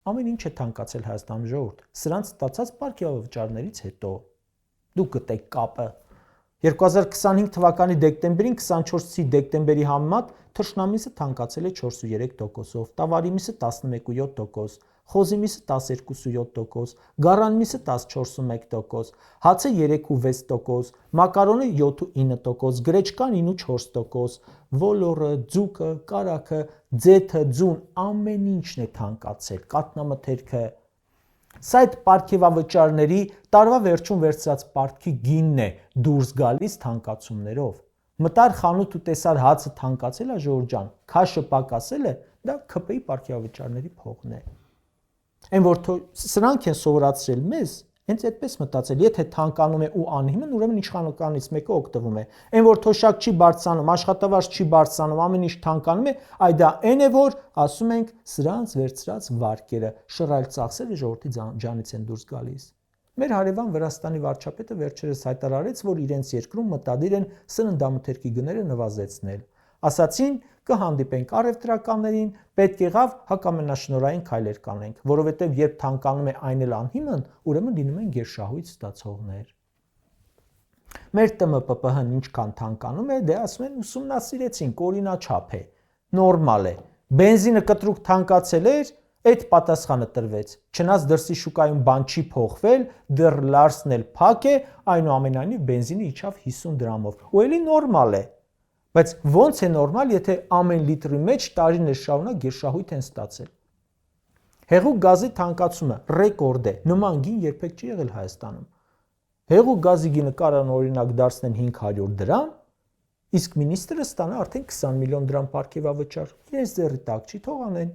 Ամեն ինչ է թանկացել Հայաստանում, ժողովուրդ, սրանց ստացած պարգևավճարներից հետո։ Դուք գտեք կապը։ 2025 թվականի դեկտեմբերին 24-ի դեկտեմբերի համեմատ թռչնամիսը թանկացել է 4.3%-ով, տավարի միսը 11.7%, խոզի միսը 12.7%, գառան միսը 14.1%, հացը 3.6%, մակարոնը 7.9%, գրեչկան 9.4%, ոլորը, ձուկը, կարագը, ձեթը, ձուն, ամեն ինչն է թանկացել, կաթնամթերքը։ Սա այդ պարգևավճարների տարվա վերջում վերցրած պարտքի գինն է դուրս գալիս թանկացումներով։ Մտար խանութ ու տեսար հացը թանկացել է, ժողովուրդ ջան, քաշը պակասել է, դա ՔՊ-ի պարգևավճարների փողն է։ Այն որ սրանք են սովորացրել մեզ, հենց այդպես մտածել, եթե թանկանում է ու անհիմն, ուրեմն իշխանականից մեկը օգտվում է։ Այն որ թոշակ չի բարձրանում, աշխատավարձ չի բարձրանում, ամեն ինչ թանկանում է, այ դա այն է, որ ասում ենք սրանց վերցրած վարկերը, շռայլ ծախսերը ժողովրդի ջանից են դուրս գալիս։ Մեր հարևան Վրաստանի վարչապետը վերջերս հայտարարեց, որ իրենց երկրում մտադիր են սննդամթերքի գները նվազեցնել։ Ասացին կհանդիպենք առևտրականներին, պետք եղավ հակամենաշնորհային քայլեր կանենք, որովհետև երբ թանկանում է այն էլ անհիմն, ուրեմն լինում են գերշահույթ ստացողներ։ Մեր ՏՄՊՊՀ-ն ինչքան թանկանում է, դե ասում են ուսումնասիրեցինք, օրինաչափ է, նորմալ է։ Բենզինը կտրուկ թանկացել էր, այդ պատասխանը տրվեց։ Չնայած դրսի շուկայում բան չի փոխվել, դեռ լարսն էլ փակ է, այնուամենայնիվ բենզինը իջավ 50 դրամով։ Ու էլի նորմալ է։ Բայց ո՞նց է նորմալ, եթե ամեն լիտրի մեջ տարիներ շարունակ գերշահույթ են ստացել։ Հեղուկ գազի թանկացումը ռեկորդ է, նման գին երբեք չի եղել Հայաստանում։ Հեղուկ գազի գինը կարող են օրինակ դարձնեն 500 դրամ, իսկ մինիստրը ստանա արդեն 20 միլիոն դրամ պարգևավճար։ Իրենց ձեռի տակ չի, թող անեն,